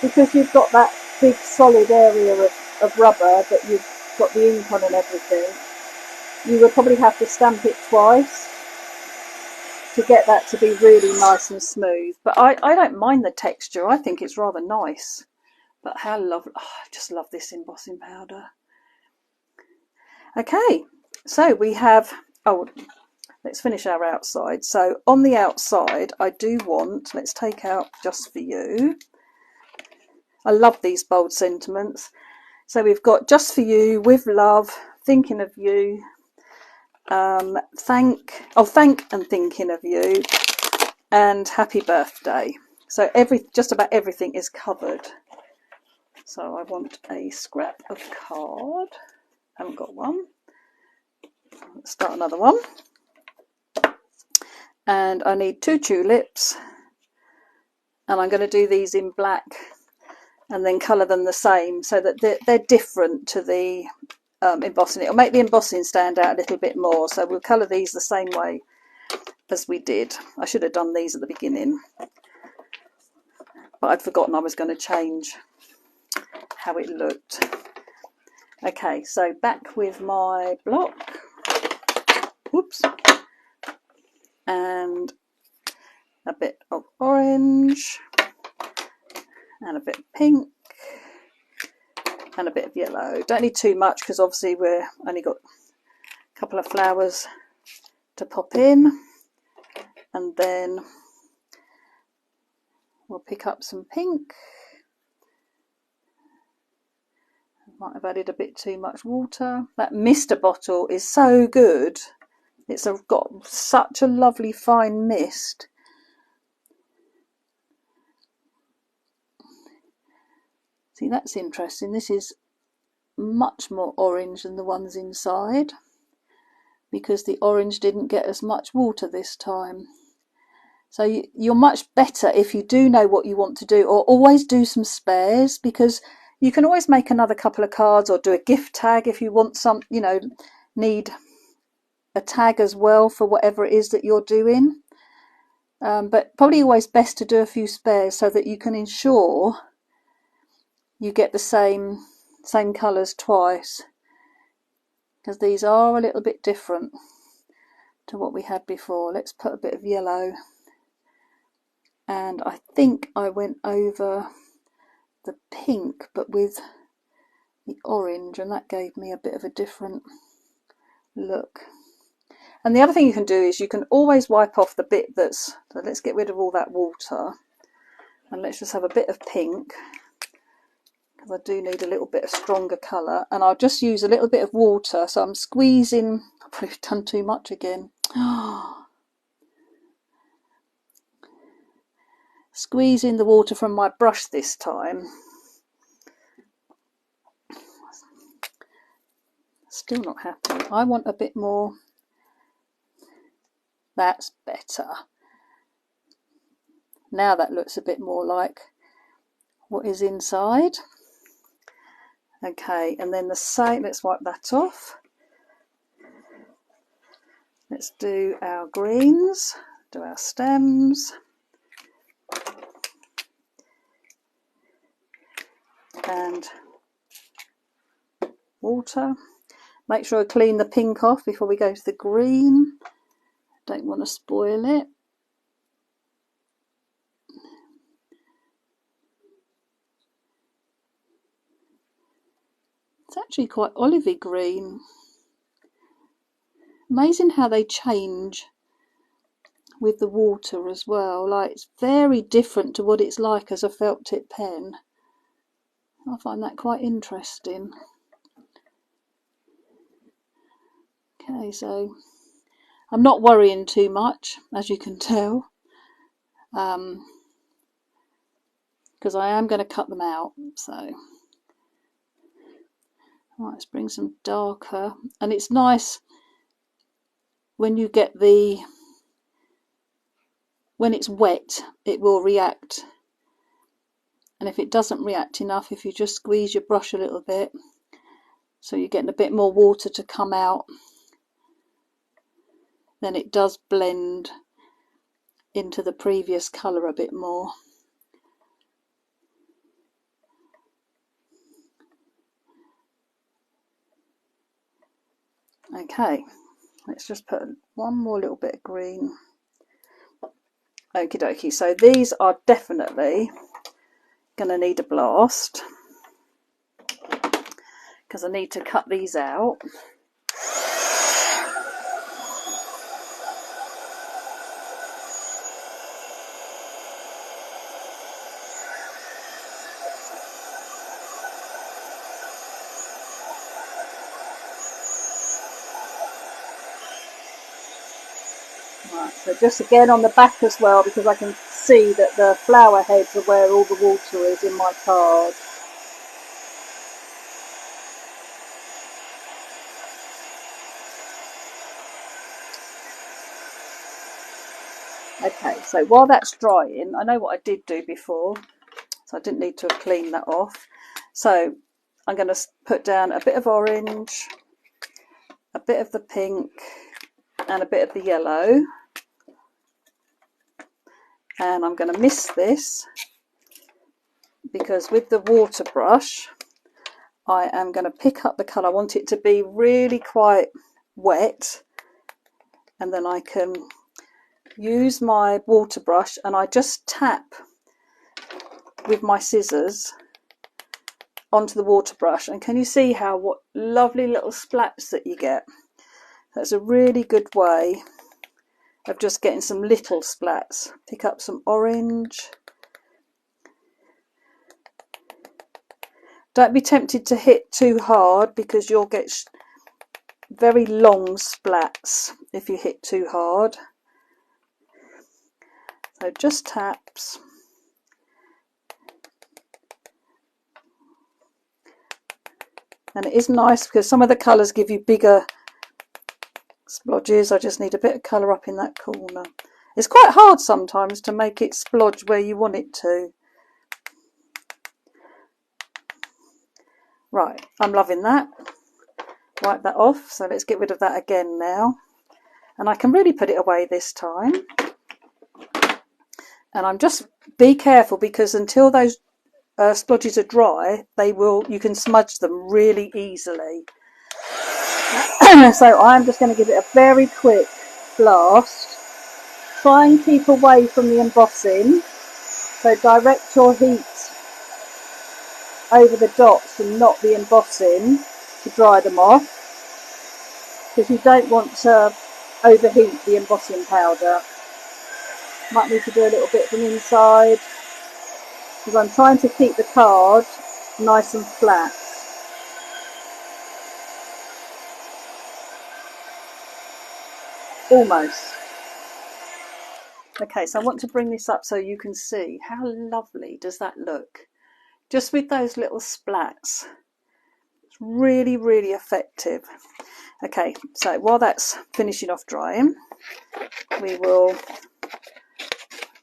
Because you've got that big solid area of rubber that you've got the ink on and everything, you would probably have to stamp it twice to get that to be really nice and smooth. But I don't mind the texture, I think it's rather nice. But how lovely, oh, I just love this embossing powder. Okay, so we have, let's finish our outside. So on the outside, I do want, let's take out Just For You. I love these bold sentiments. So we've got Just For You, With Love, Thinking of You, Thank and Thinking of You, and Happy Birthday. So just about everything is covered. So I want a scrap of card. Haven't got one. Let's start another one. And I need 2 tulips. And I'm going to do these in black and then colour them the same so that they're different to the embossing. It'll make the embossing stand out a little bit more. So we'll colour these the same way as we did. I should have done these at the beginning, but I'd forgotten I was going to change how it looked. Okay, so back with my block. Whoops. And a bit of orange and a bit of pink and a bit of yellow. Don't need too much because obviously we've only got a couple of flowers to pop in. And then we'll pick up some pink. Might have added a bit too much water. That mister bottle is so good. It's got such a lovely fine mist. See, that's interesting. This is much more orange than the ones inside, because the orange didn't get as much water this time. So you're much better if you do know what you want to do, or always do some spares, because you can always make another couple of cards or do a gift tag if you want some, you know, need a tag as well for whatever it is that you're doing. But probably always best to do a few spares so that you can ensure you get the same colours twice, because these are a little bit different to what we had before. Let's put a bit of yellow, and I think I went over the pink but with the orange, and that gave me a bit of a different look. And the other thing you can do is you can always wipe off the bit that's, so let's get rid of all that water and let's just have a bit of pink, because I do need a little bit of stronger colour, and I'll just use a little bit of water. So I'm squeezing, I've probably done too much again. Squeezing the water from my brush this time. Still not happy. I want a bit more. That's better. Now that looks a bit more like what is inside. Okay, and then the same, let's wipe that off. Let's do our greens, do our stems. And water. Make sure I clean the pink off before we go to the green. Don't want to spoil it. It's actually quite olivey green. Amazing how they change with the water as well. Like, it's very different to what it's like as a felt tip pen. I find that quite interesting. Okay, so I'm not worrying too much, as you can tell, because I am going to cut them out. So right, let's bring some darker, and it's nice when you get when it's wet, it will react, and if it doesn't react enough, if you just squeeze your brush a little bit, so you're getting a bit more water to come out, then it does blend into the previous colour a bit more. Okay, let's just put one more little bit of green. Okie dokie, so these are definitely going to need a blast, because I need to cut these out. Right, so just again on the back as well, because I can see that the flower heads are where all the water is in my card. Okay, so while that's drying, I know what I did do before, so I didn't need to have cleaned that off. So I'm going to put down a bit of orange, a bit of the pink, and a bit of the yellow. And I'm going to mist this, because with the water brush I am going to pick up the colour. I want it to be really quite wet, and then I can use my water brush and I just tap with my scissors onto the water brush, and can you see what lovely little splats that you get? That's a really good way of just getting some little splats. Pick up some orange. Don't be tempted to hit too hard, because you'll get very long splats if you hit too hard. So just taps. And it is nice because some of the colours give you bigger splodges. I just need a bit of colour up in that corner. It's quite hard sometimes to make it splodge where you want it to. Right, I'm loving that. Wipe that off. So let's get rid of that again now. And I can really put it away this time. And I'm just, be careful because until those splodges are dry, you can smudge them really easily. So I'm just going to give it a very quick blast. Try and keep away from the embossing. So direct your heat over the dots and not the embossing to dry them off, because you don't want to overheat the embossing powder. Might need to do a little bit from inside because I'm trying to keep the card nice and flat. Almost. Okay, so I want to bring this up so you can see how lovely does that look. Just with those little splats. It's really, really effective. Okay, so while that's finishing off drying, we will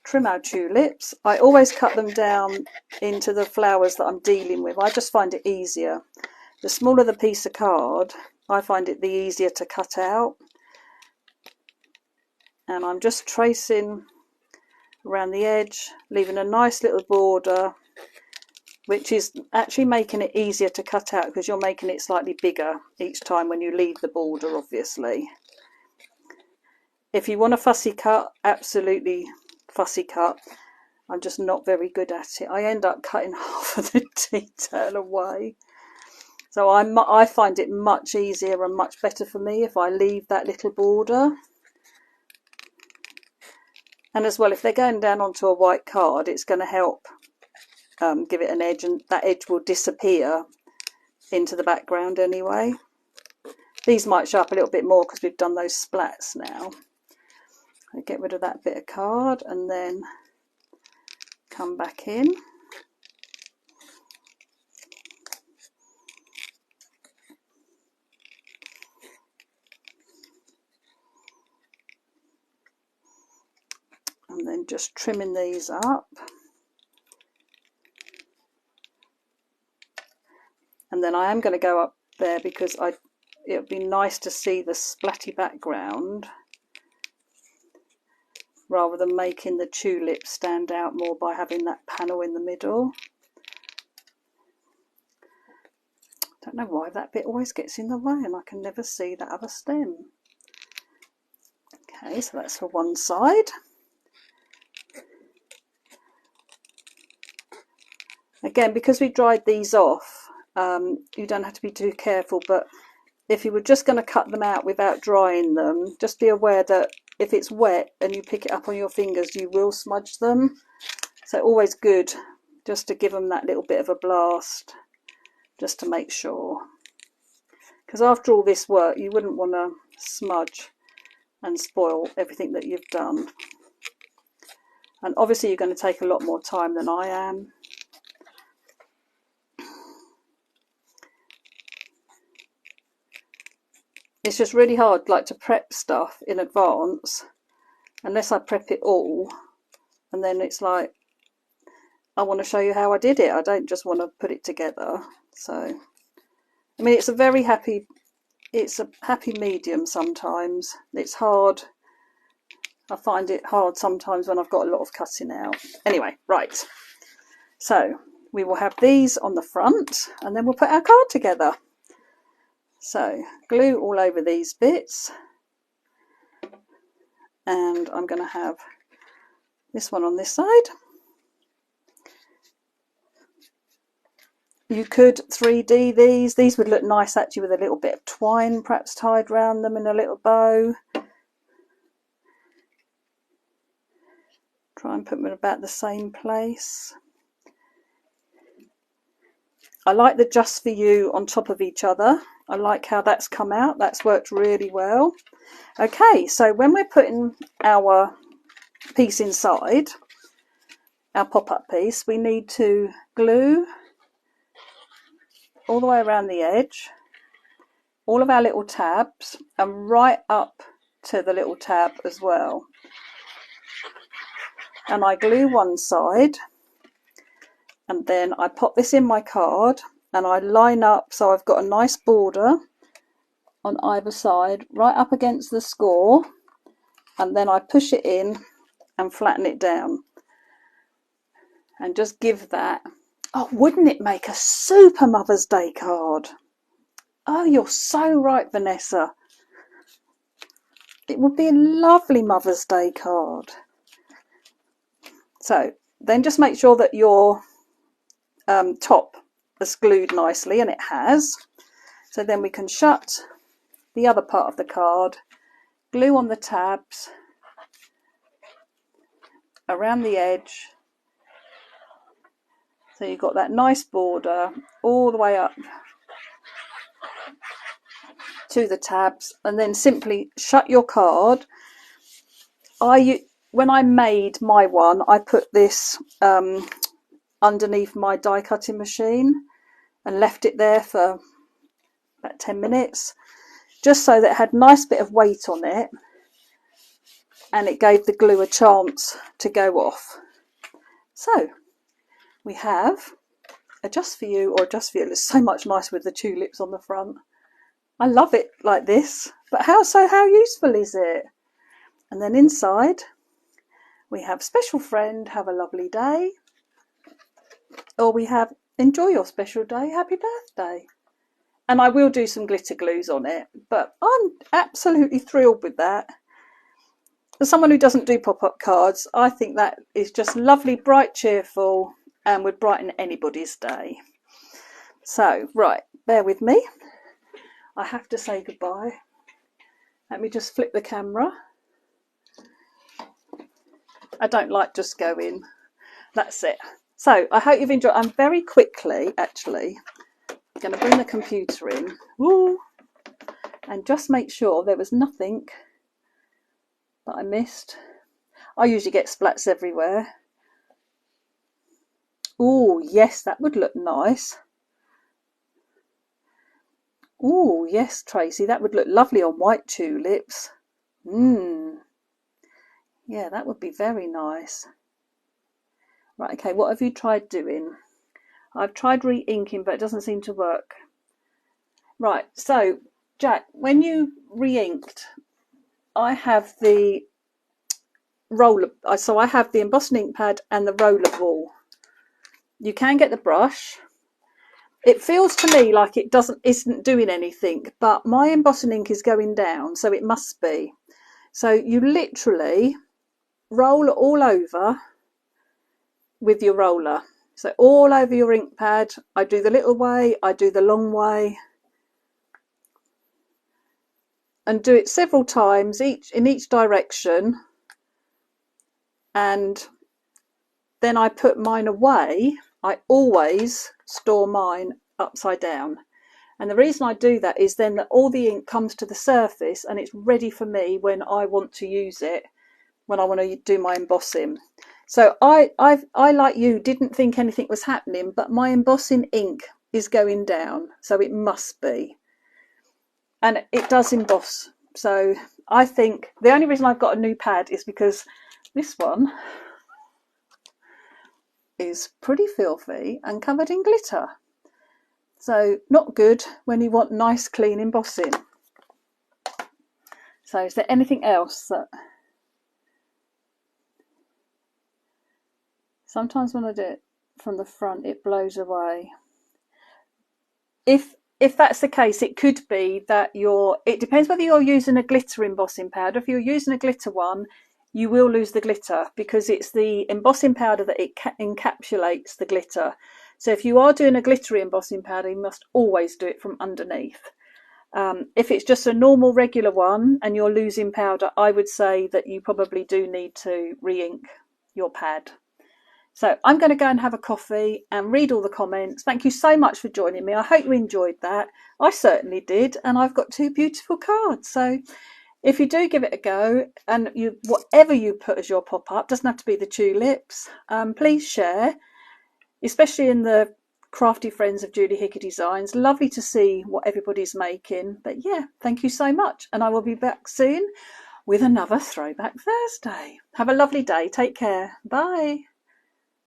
trim our tulips. I always cut them down into the flowers that I'm dealing with. I just find it easier. The smaller the piece of card, I find it the easier to cut out. And I'm just tracing around the edge, leaving a nice little border, which is actually making it easier to cut out because you're making it slightly bigger each time when you leave the border, obviously. If you want a fussy cut, absolutely fussy cut. I'm just not very good at it. I end up cutting half of the detail away. So I find it much easier and much better for me if I leave that little border. And as well, if they're going down onto a white card, it's going to help give it an edge, and that edge will disappear into the background anyway. These might show up a little bit more because we've done those splats now. I get rid of that bit of card and then come back in. And then just trimming these up. And then I am going to go up there because it would be nice to see the splatty background rather than making the tulip stand out more by having that panel in the middle. Don't know why that bit always gets in the way and I can never see that other stem. Okay, so that's for one side. Again, because we dried these off, you don't have to be too careful, but if you were just going to cut them out without drying them, just be aware that if it's wet and you pick it up on your fingers, you will smudge them. So always good just to give them that little bit of a blast, just to make sure. Because after all this work, you wouldn't want to smudge and spoil everything that you've done. And obviously you're going to take a lot more time than I am. It's just really hard, like, to prep stuff in advance, unless I prep it all, and then it's like, I want to show you how I did it. I don't just want to put it together. So, I mean, it's a happy medium sometimes. It's hard. I find it hard sometimes when I've got a lot of cutting out. Anyway, right. So, we will have these on the front, and then we'll put our card together. So, glue all over these bits, and I'm going to have this one on this side. You could 3D these. These would look nice actually with a little bit of twine perhaps tied around them in a little bow. Try and put them in about the same place. I like the just for you on top of each other. I like how that's come out. That's worked really well. Okay, so when we're putting our piece inside, our pop-up piece, we need to glue all the way around the edge, all of our little tabs, and right up to the little tab as well. And I glue one side, and then I pop this in my card and I line up so I've got a nice border on either side right up against the score, and then I push it in and flatten it down and just give that. Oh, wouldn't it make a super Mother's Day card? Oh, you're so right, Vanessa. It would be a lovely Mother's Day card. So then just make sure that your top is glued nicely, and it has. So then we can shut the other part of the card, glue on the tabs around the edge, so you've got that nice border all the way up to the tabs, and then simply shut your card. When I made my one, I put this underneath my die cutting machine and left it there for about 10 minutes, just so that it had a nice bit of weight on it and it gave the glue a chance to go off. So we have a Just For You or a Just For You. It's so much nicer with the tulips on the front. I love it like this, but how useful is it? And then inside we have Special Friend, have a lovely day, or we have Enjoy your special day, happy birthday. And I will do some glitter glues on it, but I'm absolutely thrilled with that. For someone who doesn't do pop-up cards, I think that is just lovely, bright, cheerful, and would brighten anybody's day. So, right, bear with me. I have to say goodbye. Let me just flip the camera. I don't like just going. That's it. So, I hope you've enjoyed. I'm very quickly, actually, going to bring the computer in. Woo! And just make sure there was nothing that I missed. I usually get splats everywhere. Oh, yes, that would look nice. Oh, yes, Tracy, that would look lovely on white tulips. Yeah, that would be very nice. Right, okay, what have you tried doing? I've tried re-inking, but it doesn't seem to work. Right, so, Jack, when you re-inked, I have the roller, so I have the embossing ink pad and the roller ball. You can get the brush. It feels to me like it isn't doing anything, but my embossing ink is going down, so it must be. So you literally roll all over with your roller. So all over your ink pad. I do the little way, I do the long way, and do it several times in each direction. And then I put mine away. I always store mine upside down. And the reason I do that is then that all the ink comes to the surface and it's ready for me when I want to use it, when I want to do my embossing. So I like you, didn't think anything was happening, but my embossing ink is going down, so it must be. And it does emboss. So I think the only reason I've got a new pad is because this one is pretty filthy and covered in glitter. So not good when you want nice clean embossing. So is there anything else that... Sometimes when I do it from the front it blows away. If that's the case, it could be that it depends whether you're using a glitter embossing powder. If you're using a glitter one, you will lose the glitter because it's the embossing powder that it encapsulates the glitter. So if you are doing a glittery embossing powder, you must always do it from underneath. If it's just a normal regular one and you're losing powder, I would say that you probably do need to re-ink your pad. So I'm going to go and have a coffee and read all the comments. Thank you so much for joining me. I hope you enjoyed that. I certainly did, and I've got two beautiful cards. So if you do give it a go, and whatever you put as your pop-up, doesn't have to be the tulips, please share, especially in the crafty friends of Julie Hickey Designs. Lovely to see what everybody's making. But yeah, thank you so much. And I will be back soon with another Throwback Thursday. Have a lovely day. Take care. Bye.